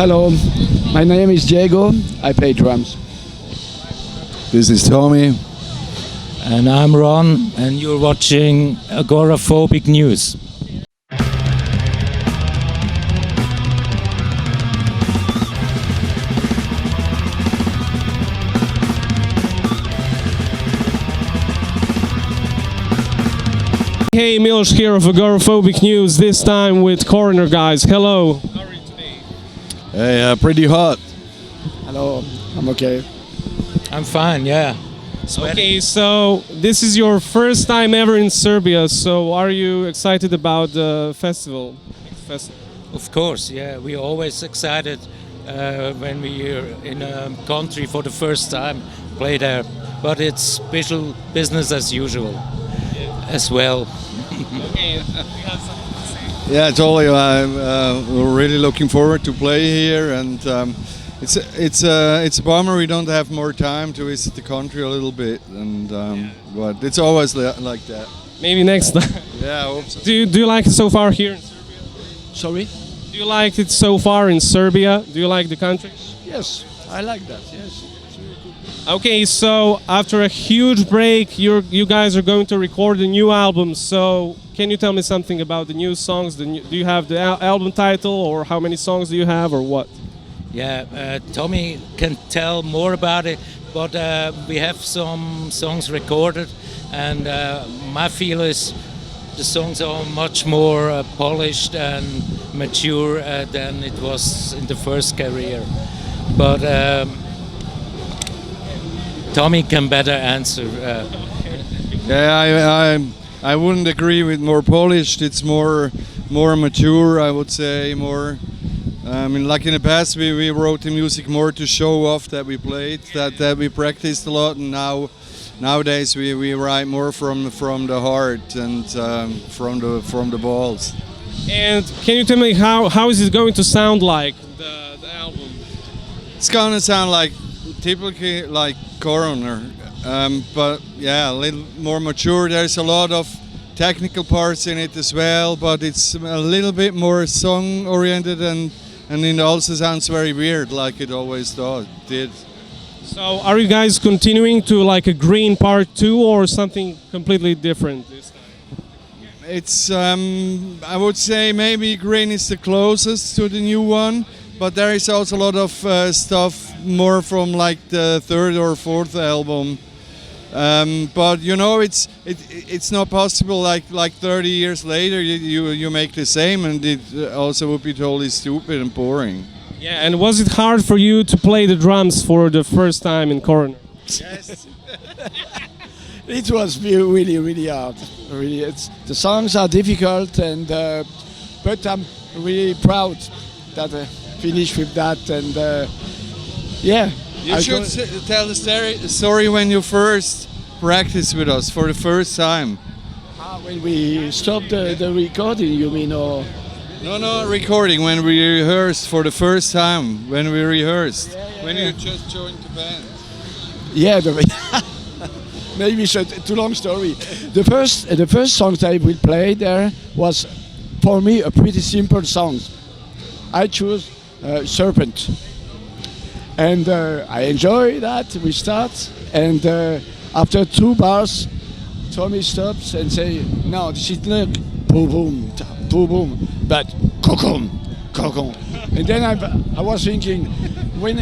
Hello, my name is Diego. I play drums. This is Tommy. And I'm Ron, and you're watching Agoraphobic News. Hey, Milos here of Agoraphobic News, this time with Coroner guys. Hello. How are you today? Hey, pretty hot. Hello, I'm okay. I'm fine, yeah. Okay, so this is your first time ever in Serbia, so are you excited about the festival? Of course, yeah. We're always excited when we're in a country for the first time, play there. But it's special business as usual as well. Okay, you have something to say? Yeah, totally. We're really looking forward to play here, and it's a bummer we don't have more time to visit the country a little bit, and but it's always like that. Maybe next time. Yeah, I hope so. Do you like it so far here in Serbia? Sorry? Do you like it so far in Serbia? Do you like the country? Yes, I like that, yes. Okay, so after a huge break, you guys are going to record a new album. So can you tell me something about the new songs? Do you have the album title, or how many songs do you have, or what? Yeah, Tommy can tell more about it, but we have some songs recorded, and my feel is the songs are much more polished and mature than it was in the first career. But Tommy can better answer. Yeah, I wouldn't agree with more polished. It's more mature, I would say. More. I mean, like in the past, we wrote the music more to show off that we played, that we practiced a lot, and nowadays we write more from the heart and from the balls. And can you tell me how is it going to sound like the album? It's gonna sound like typically like Coroner, but yeah, a little more mature. There's a lot of technical parts in it as well, but it's a little bit more song oriented, and it also sounds very weird, like it always did. So are you guys continuing to like a Grin Part 2 or something completely different this time? It's I would say maybe Grin is the closest to the new one, but there is also a lot of stuff more from like the third or fourth album. But you know, it's not possible. Like 30 years later, you make the same, and it also would be totally stupid and boring. Yeah, and was it hard for you to play the drums for the first time in Coroner? Yes. It was really, really hard. Really, the songs are difficult, and but I'm really proud that I finished with that. And yeah, You should tell the story when you first practiced with us for the first time. When we stopped the recording, you mean, or? No, recording, when we rehearsed for the first time, when we rehearsed, when you just joined the band. Yeah, maybe it's a too long story. The first song that we played there was, for me, a pretty simple song. I chose Serpent. And I enjoy that. We start, and after 2 bars, Tommy stops and say, "No, this is not boom boom, boom boom, but kokum, kokum." And then I was thinking, when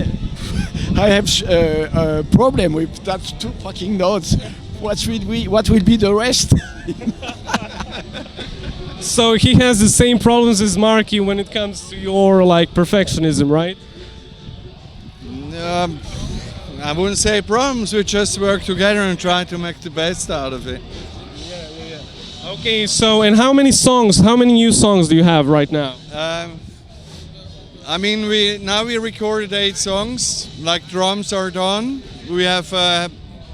I have a problem with that 2 fucking notes, what will be the rest? So he has the same problems as Marky when it comes to your like perfectionism, right? I wouldn't say problems, we just work together and try to make the best out of it. Yeah. Okay, so and how many new songs do you have right now? I mean, we recorded 8 songs, like drums are done. We have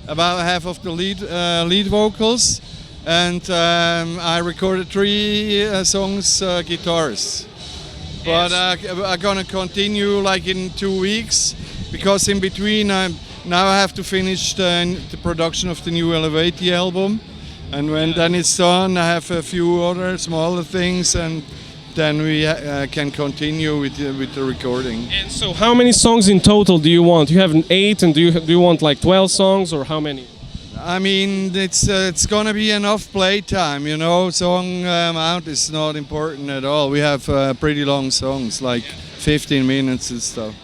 about half of the lead vocals, and I recorded 3 songs guitars. But I'm gonna continue like in 2 weeks, because in between now I have to finish the production of the new Elevate album, and when then it's done, I have a few other smaller things, and then we can continue with the recording. And so, how many songs in total do you want? You have 8, and do you want like 12 songs, or how many? I mean, it's gonna be enough playtime, you know. Song amount is not important at all. We have pretty long songs, like 15 minutes and stuff.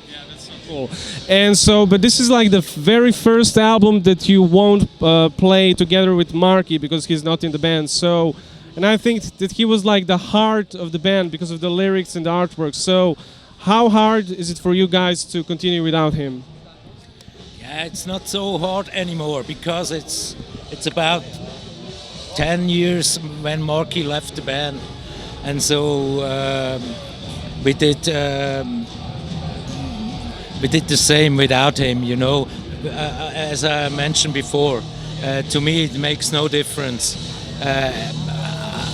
Cool. And so, but this is like the very first album that you won't play together with Marky because he's not in the band. So, and I think that he was like the heart of the band because of the lyrics and the artwork. So, how hard is it for you guys to continue without him? Yeah, it's not so hard anymore because it's about 10 years when Marky left the band, and so we did the same without him. You know, as I mentioned before, to me it makes no difference.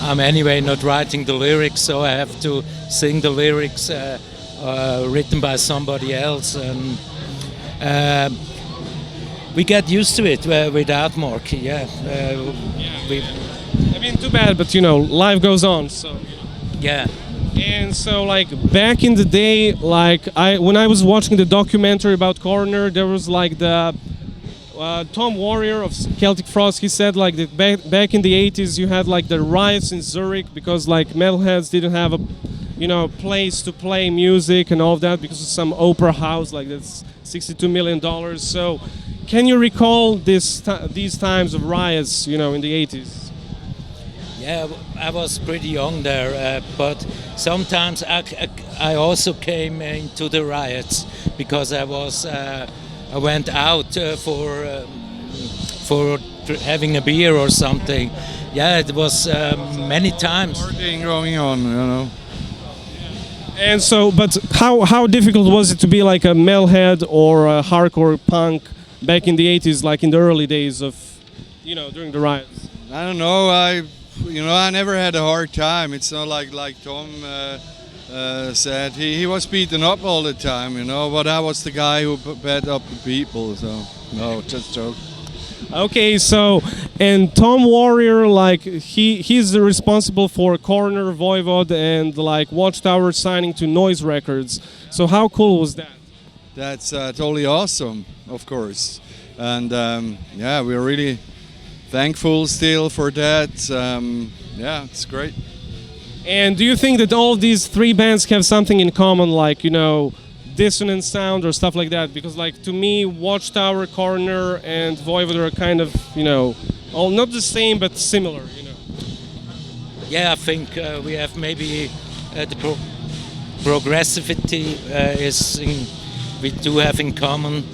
I'm anyway not writing the lyrics, so I have to sing the lyrics written by somebody else, and we get used to it without Marky. Yeah, I mean, too bad, but you know, life goes on. So yeah. And so, like back in the day, like when I was watching the documentary about Coroner, there was like the Tom Warrior of Celtic Frost. He said like that back in the 80s, you had like the riots in Zurich because like metalheads didn't have a place to play music and all of that because of some opera house like that's $62 million. So, can you recall these times of riots, you know, in the 80s? Yeah, I was pretty young there, but sometimes I also came into the riots because I went out for having a beer or something. Yeah, it was many times. Partying going on, you know. And so, but how difficult was it to be like a metalhead or a hardcore punk back in the 80s, like in the early days of, you know, during the riots? I don't know. I never had a hard time. It's not like Tom said. He was beaten up all the time, you know. But I was the guy who beat up the people. So no, just joke. Okay, so and Tom Warrior, like he's responsible for Coroner, Voivod, and like Watchtower signing to Noise Records. So how cool was that? That's totally awesome, of course. And yeah, we're really thankful still for that. Yeah, it's great. And do you think that all these 3 bands have something in common, like, you know, dissonant sound or stuff like that? Because, like, to me, Watchtower, Coroner, and Voivod are kind of, you know, all not the same but similar, you know. Yeah, I think we have maybe the progressivity we do have in common,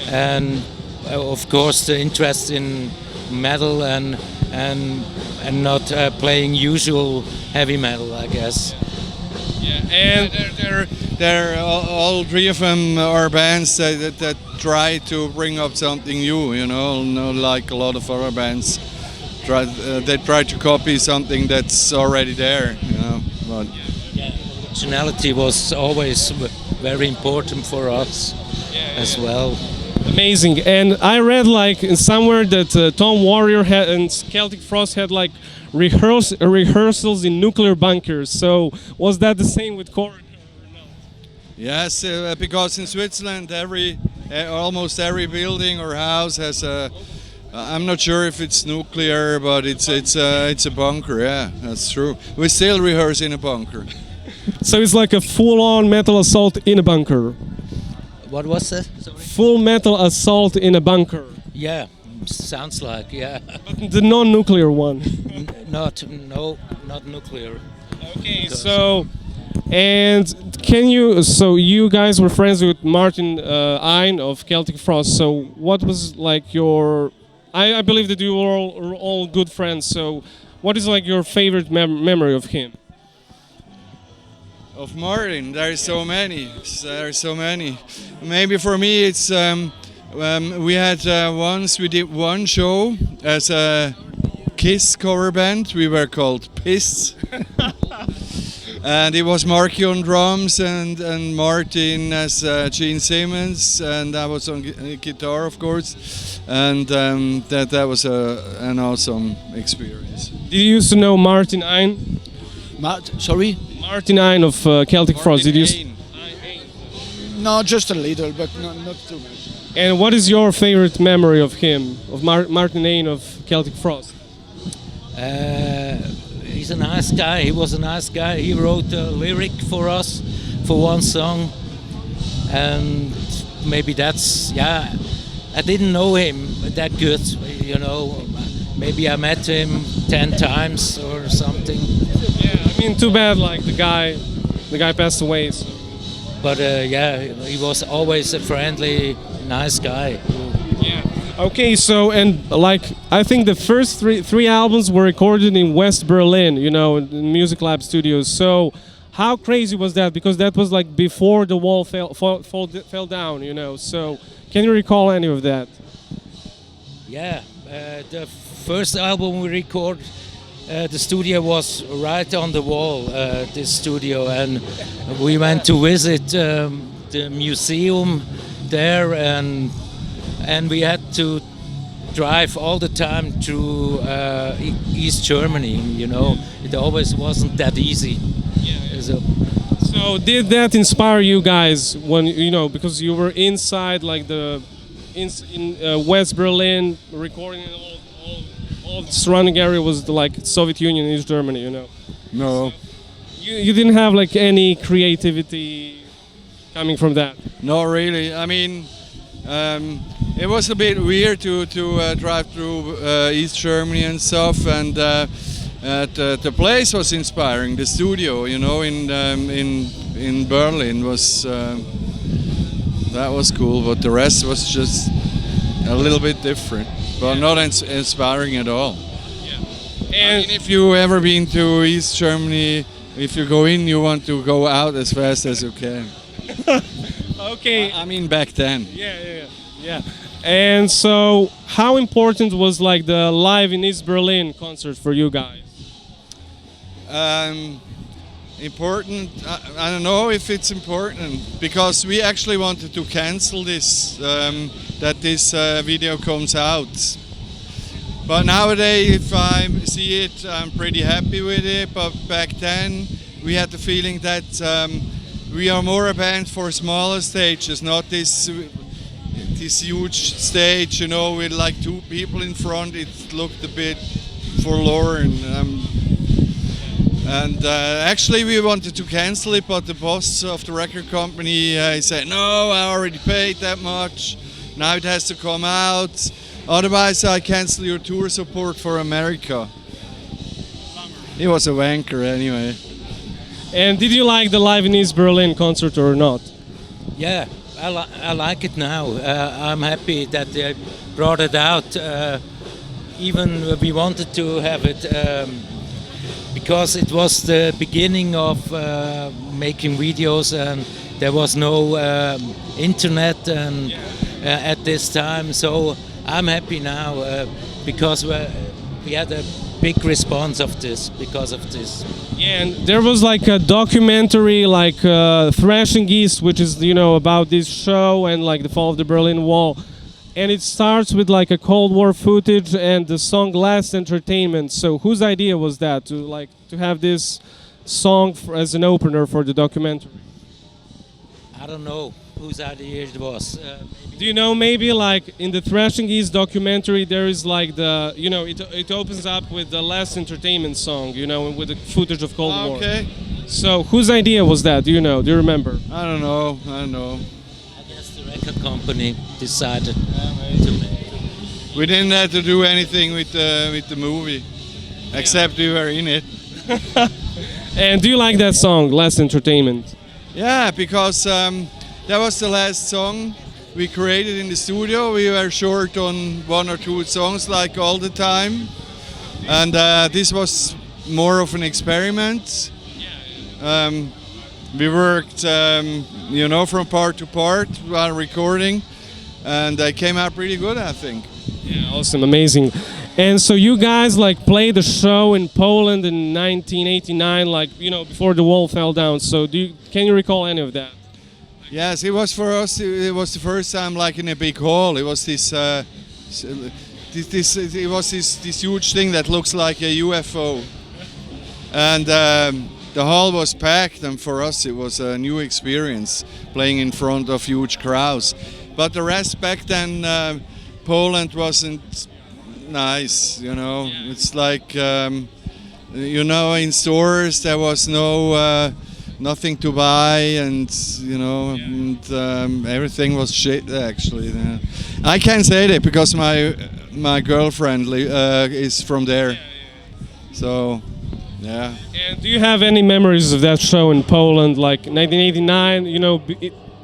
and of course the interest in metal and not playing usual heavy metal, I guess. Yeah, and they're all 3 of them are bands that try to bring up something new, you know, not like a lot of other bands. They try to copy something that's already there, you know. But yeah, originality was always very important for us as well. Amazing. And I read like somewhere that Tom Warrior and Celtic Frost had like rehearsals in nuclear bunkers. So was that the same with Coroner? yes, because in Switzerland almost every building or house has a. I'm not sure if it's nuclear, but it's a bunker. Yeah, that's true. We still rehearse in a bunker. So it's like a full-on metal assault in a bunker. What was that? Sorry? Full metal assault in a bunker. Yeah, sounds like, yeah. But the non-nuclear one. Not nuclear. Okay, so so you guys were friends with Martin Ein of Celtic Frost. So what was like your? I believe that you were all good friends. So what is like your favorite memory of him? Of Martin, there's so many. Maybe for me, it's we had we did one show as a Kiss cover band. We were called Piss, and it was Marky on drums and Martin as Gene Simmons, and I was on guitar, of course, and that was an awesome experience. Did you used to know Martin Ein? Sorry? RT9 of Celtic Frost. Did you? No, just a little, but not too much. And what is your favorite memory of him, of Martin Ain of Celtic Frost? He's a nice guy. He was a nice guy. He wrote a lyric for us for one song, and maybe that's I didn't know him that good, you know. Maybe I met him 10 times or something. Yeah, I mean, too bad. Like the guy passed away. So. But he was always a friendly, nice guy. Yeah. Okay, so and like I think the first three albums were recorded in West Berlin, you know, in Music Lab Studios. So how crazy was that? Because that was like before the wall fell down, you know. So can you recall any of that? Yeah, the first album we recorded, the studio was right on the wall, this studio, and we went to visit the museum there, and we had to drive all the time through East Germany, you know. It always wasn't that easy. So did that inspire you guys when, you know, because you were inside like in West Berlin recording, and all the surrounding area was like Soviet Union, East Germany, you know? No. You didn't have like any creativity coming from that? Not really. I mean, it was a bit weird to drive through East Germany and stuff, and the place was inspiring. The studio, you know, in Berlin was that was cool, but the rest was just a little bit different, but not inspiring at all. Yeah. And I mean, if you ever been to East Germany, if you go in, you want to go out as fast as you can. Okay. I mean, back then. Yeah. And so, how important was like the Live in East Berlin concert for you guys? Important. I don't know if it's important, because we actually wanted to cancel this, that this video comes out. But nowadays, if I see it, I'm pretty happy with it. But back then, we had the feeling that we are more a band for smaller stages, not this huge stage, you know, with like 2 people in front. It looked a bit forlorn. And actually we wanted to cancel it, but the boss of the record company he said, no, I already paid that much, now it has to come out, otherwise I cancel your tour support for America. He was a wanker anyway. And did you like the Live in East Berlin concert or not? Yeah, I like it now. I'm happy that they brought it out. Even we wanted to have it because it was the beginning of making videos, and there was no internet and at this time. So I'm happy now because we had a big response of this because of this. Yeah, and there was like a documentary like Thrashing East, which is, you know, about this show and like the fall of the Berlin Wall. And it starts with like a Cold War footage and the song Last Entertainment. So whose idea was that to have this song as an opener for the documentary? I don't know whose idea it was. Do you know, maybe like in the Thrashing East documentary there is like the, you know, it opens up with the Last Entertainment song, you know, and with the footage of Cold War. Okay. So whose idea was that? Do you know? Do you remember? I don't know. I guess the record company decided to make. We didn't have to do anything with the movie, except we were in it. And do you like that song, Last Entertainment? Yeah, because that was the last song we created in the studio. We were short on 1 or 2 songs like all the time, and this was more of an experiment. We worked, you know, from part to part while recording, and it came out pretty good, I think. Yeah, awesome, amazing. And so you guys like played a show in Poland in 1989, like, you know, before the wall fell down. So can you recall any of that? Yes, it was for us. It was the first time, like in a big hall. It was this huge thing that looks like a UFO, and the hall was packed, and for us it was a new experience playing in front of huge crowds. But the rest back then, Poland wasn't nice, you know. It's like, you know, in stores there was nothing to buy, and you know, and everything was shit actually. I can say that because my girlfriend is from there, so yeah. And do you have any memories of that show in Poland, like 1989? You know,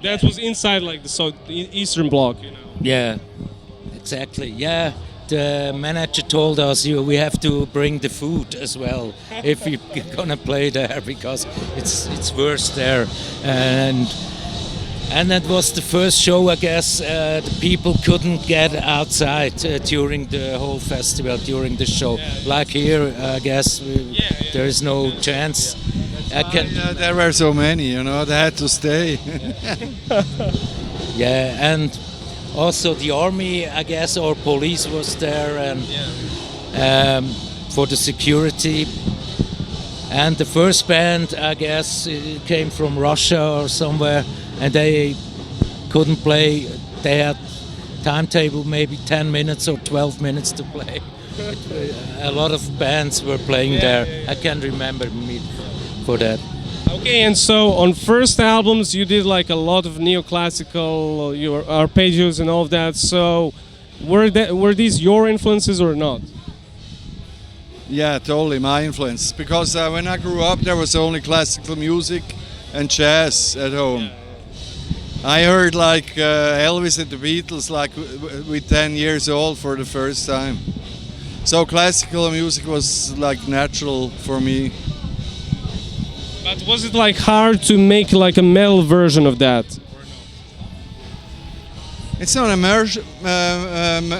that was inside like the Eastern Bloc, you know. Yeah, exactly. Yeah, the manager told us we have to bring the food as well if you're gonna play there, because it's worse there. And that was the first show, I guess. The people couldn't get outside during the whole festival, during the show. Like here, I guess there is no chance. There were so many, you know, they had to stay. Yeah, and also the army, I guess, or police was there, and for the security. And the first band, I guess, it came from Russia or somewhere, and they couldn't play. They had timetable maybe 10 minutes or 12 minutes to play. A lot of bands were playing there. I can't remember me for that. Okay, and so on first albums you did like a lot of neoclassical, your arpeggios and all of that. So were these your influences or not? Yeah, totally my influence. Because when I grew up, there was only classical music and jazz at home. I heard like Elvis and the Beatles like with 10 years old for the first time. So classical music was like natural for me. But was it like hard to make like a metal version of that? It's not a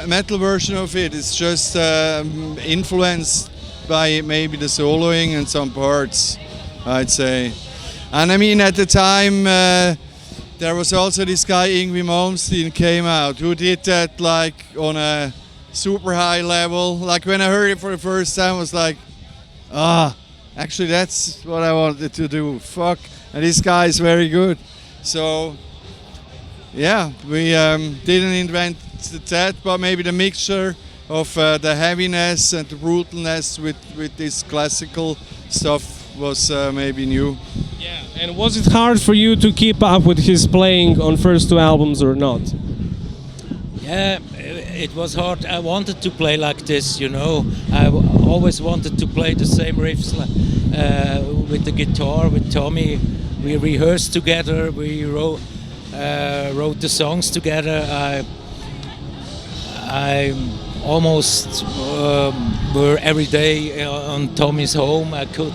metal version of it. It's just influenced by maybe the soloing and some parts, I'd say. And I mean, at the time, there was also this guy Yngwie Malmsteen came out who did that like on a super high level. Like when I heard it for the first time, I was like, actually that's what I wanted to do. Fuck, and this guy is very good. So yeah, we didn't invent that, but maybe the mixture of the heaviness and the brutalness with this classical stuff was maybe new. Yeah, and was it hard for you to keep up with his playing on first two albums or not? Yeah, it was hard. I wanted to play like this, you know. I always wanted to play the same riffs with the guitar, with Tommy. We rehearsed together, we wrote the songs together. I almost were every day on Tommy's home. I could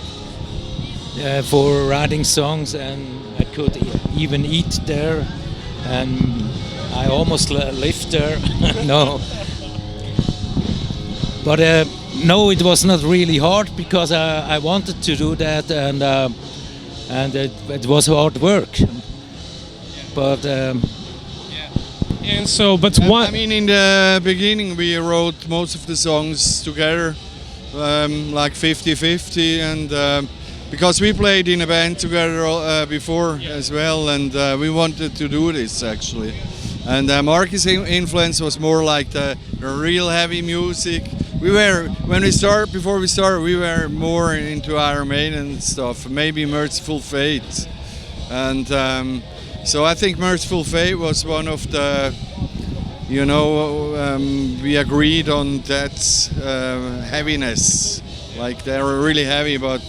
for writing songs, and I could even eat there, and I almost lived there. No, but no, it was not really hard because I wanted to do that, and it was hard work. But and so, but what? I mean, in the beginning we wrote most of the songs together, like 50-50, and because we played in a band together before as well, and we wanted to do this actually. And Marky's influence was more like the real heavy music. Before we started, we were more into Iron Maiden stuff, maybe Merciful Fate, and so I think Merciful Fate was one of the, you know, we agreed on that heaviness. Like they were really heavy, but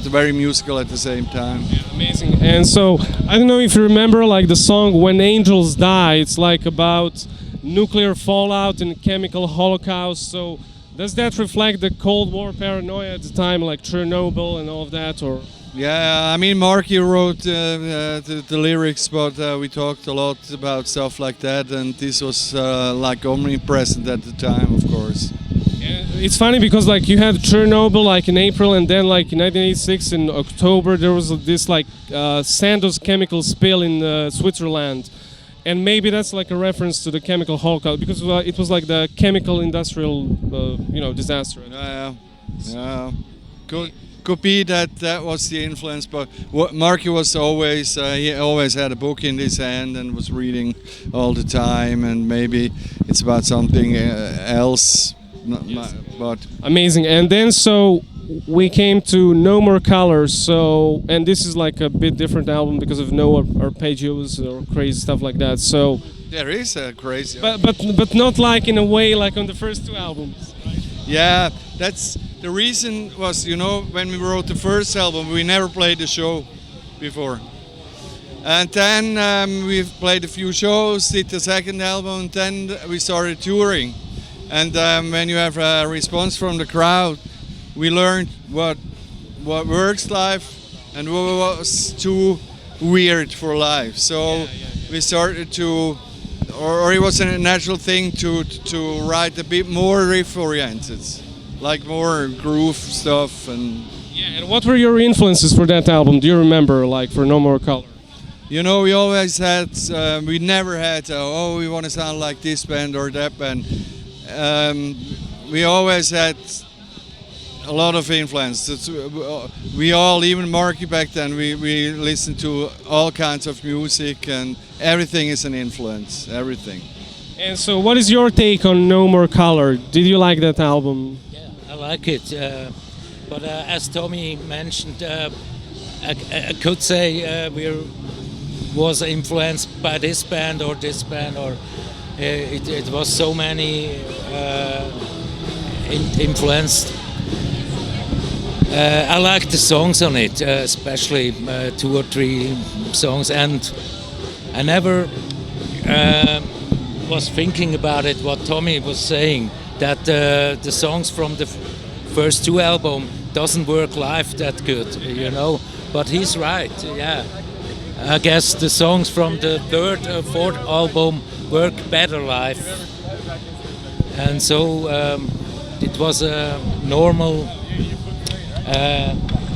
very musical at the same time. Yeah, amazing. And so I don't know if you remember, like the song "When Angels Die." It's like about nuclear fallout and chemical holocaust. So does that reflect the Cold War paranoia at the time, like Chernobyl and all of that, or? Yeah, I mean, Marky wrote the lyrics, but we talked a lot about stuff like that, and this was like omnipresent at the time, of course. It's funny because like you had Chernobyl like in April, and then like in 1986 in October there was this like Sandoz chemical spill in Switzerland, and maybe that's like a reference to the chemical holocaust because it was like the chemical industrial disaster. Yeah, could could be that that was the influence, but Marky was always, he always had a book in his hand and was reading all the time, and maybe it's about something else, but... Amazing. And then so we came to No More Colors, so, and this is like a bit different album because of no arpeggios or crazy stuff like that, so... There is a crazy... But not like in a way like on the first two albums, right? Yeah, that's... The reason was, you know, when we wrote the first album, we never played the show before. And then we played a few shows, did the second album, and then we started touring. And when you have a response from the crowd, we learned what works live and what was too weird for live. So we started to, or it was a natural thing to write a bit more riff-oriented, like more groove stuff. And yeah, and what were your influences for that album? Do you remember, like for No More Color? You know, we always had, we never had, oh, we want to sound like this band or that band. We always had a lot of influence. We all, even Marky back then, we listened to all kinds of music, and everything is an influence, everything. And so what is your take on No More Color? Did you like that album? Yeah, I like it. But as Tommy mentioned, I could say we was influenced by this band, or it was so many influenced. I like the songs on it, especially 2 or 3 songs, and I never was thinking about it, what Tommy was saying, that the songs from the first 2 albums doesn't work live that good, you know, but he's right, yeah. I guess the songs from the 3rd or 4th album work better live, and so it was a normal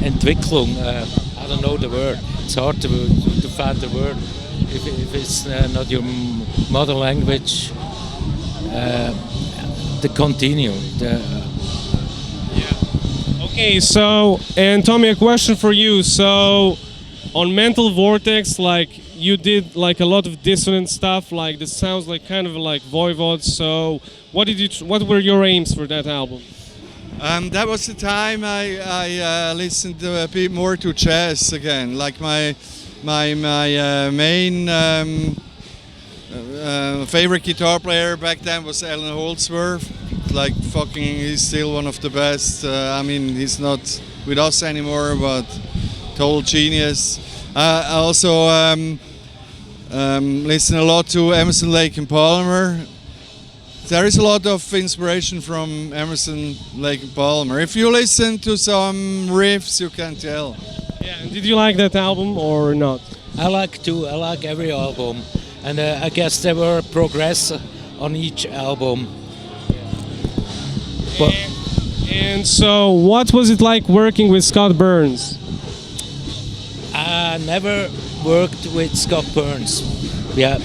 Entwicklung. I don't know the word. It's hard to find the word if it's not your mother language. The continue. Okay, so, and Tommy, a question for you. So, on Mental Vortex, like, you did like a lot of dissonant stuff, like this sounds like kind of like Voivod. So, what were your aims for that album? That was the time I listened a bit more to jazz again. Like my main favorite guitar player back then was Alan Holdsworth. Like fucking, he's still one of the best. I mean, he's not with us anymore, but total genius. I also listen a lot to Emerson, Lake and Palmer. There is a lot of inspiration from Emerson, Lake and Palmer. If you listen to some riffs, you can tell. Yeah, and did you like that album or not? I like every album, and I guess there were progress on each album. But and so, what was it like working with Scott Burns? I never worked with Scott Burns. Yeah,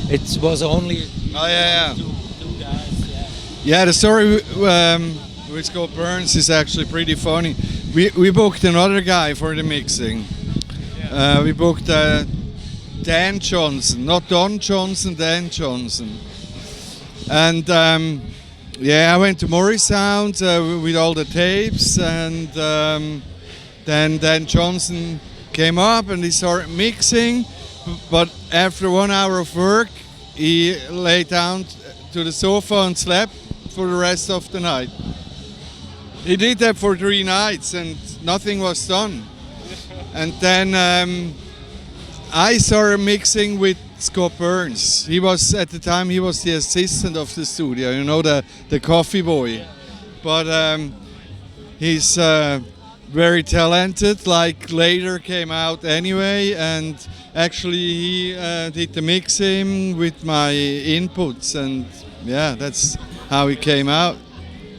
it was only. Oh yeah. Two guys. Yeah. Yeah, the story with Scott Burns is actually pretty funny. We booked another guy for the mixing. Yeah. We booked Dan Johnson, not Don Johnson, Dan Johnson. And yeah, I went to Morrisound with all the tapes, and then Dan Johnson came up and he started mixing, but after 1 hour of work, he lay down to the sofa and slept for the rest of the night. He did that for 3 nights and nothing was done. And then I started mixing with Scott Burns. He was, at the time, he was the assistant of the studio, you know, the coffee boy. But he's very talented, like later came out anyway, and actually he did the mixing with my inputs, and yeah, that's how it came out.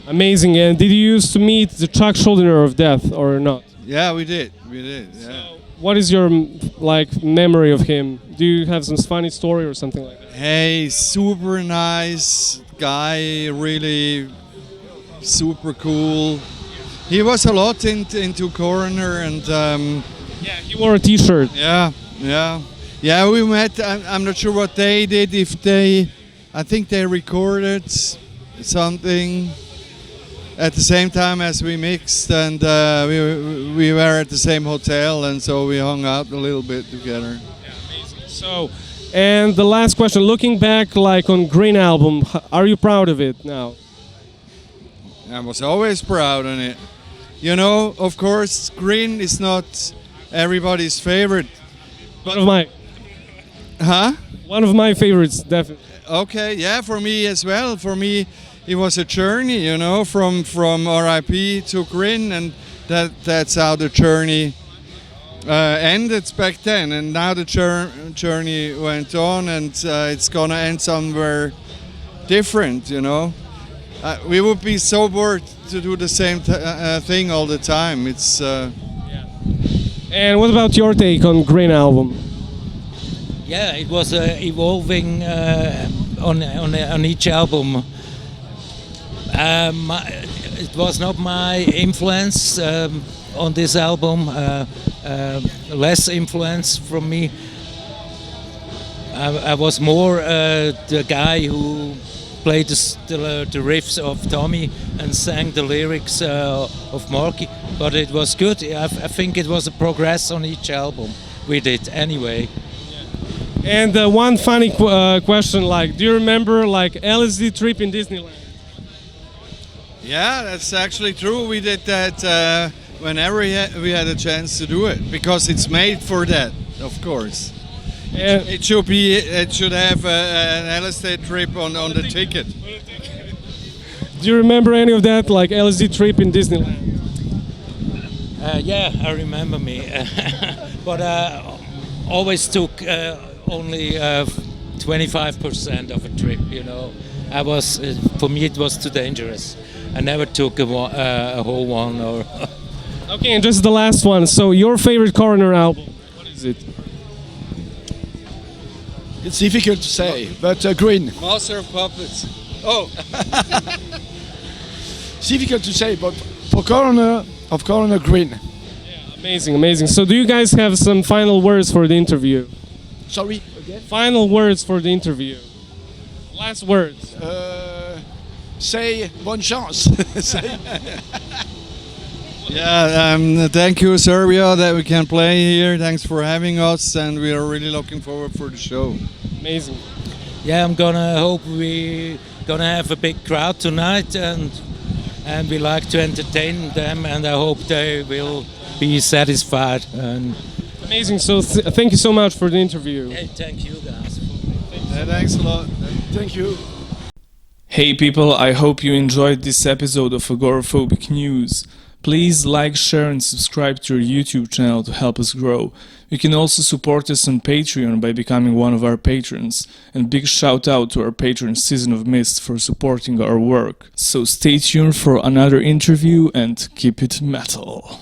Amazing. And did you used to meet the Chuck Schuldiner of Death or not? Yeah, we did. Yeah. So, what is your like memory of him? Do you have some funny story or something like that? Hey, super nice guy, really super cool. he was a lot into Coroner, and Yeah, he wore a T-shirt. yeah. We met. I'm not sure what they did. I think they recorded something at the same time as we mixed, and we were at the same hotel, and so we hung out a little bit together. So, and the last question: looking back, like on Grin album, are you proud of it now? I was always proud of it. You know, of course, Grin is not everybody's favorite. One of my, Huh? one of my favorites, definitely. Okay, yeah, for me as well. For me, it was a journey, you know, from R.I.P. to Grin, and that's how the journey ended back then. And now the journey went on, and it's gonna end somewhere different, you know. We would be so bored to do the same thing all the time. It's. And what about your take on Grin album? Yeah, it was evolving on each album. It was not my influence on this album. Less influence from me. I was more the guy who played the riffs of Tommy and sang the lyrics of Marky. But it was good. I think it was a progress on each album we did anyway. And one funny question, like, do you remember like LSD Trip in Disneyland? Yeah, that's actually true. We did that whenever we had a chance to do it, because it's made for that, of course. And It should have an LSD Trip on the ticket. do you remember any of that, like LSD Trip in Disneyland? Yeah, I remember me. But always took only 25% of a trip, you know. For me it was too dangerous. I never took a whole one. Or Okay, and just the last one. So your favorite Coroner album? What is it? It's difficult to say, but Grin. Master of Puppets. Oh, It's difficult to say, but for Coroner, of Coroner, Grin. Amazing, amazing. So do you guys have some final words for the interview? Sorry, again? Final words for the interview. Last words. Say bonne chance. Say- yeah. Thank you, Serbia, that we can play here. Thanks for having us, and we are really looking forward for the show. Amazing. yeah, I'm gonna hope we gonna have a big crowd tonight, and we like to entertain them, and I hope they will be satisfied. And Amazing. So thank you so much for the interview. hey, thank you guys. Thanks a lot. Thank you. Hey people, I hope you enjoyed this episode of Agoraphobic News. Please like, share and subscribe to our YouTube channel to help us grow. You can also support us on Patreon by becoming one of our patrons. And big shout out to our patron Season of Mist for supporting our work. So stay tuned for another interview and keep it metal.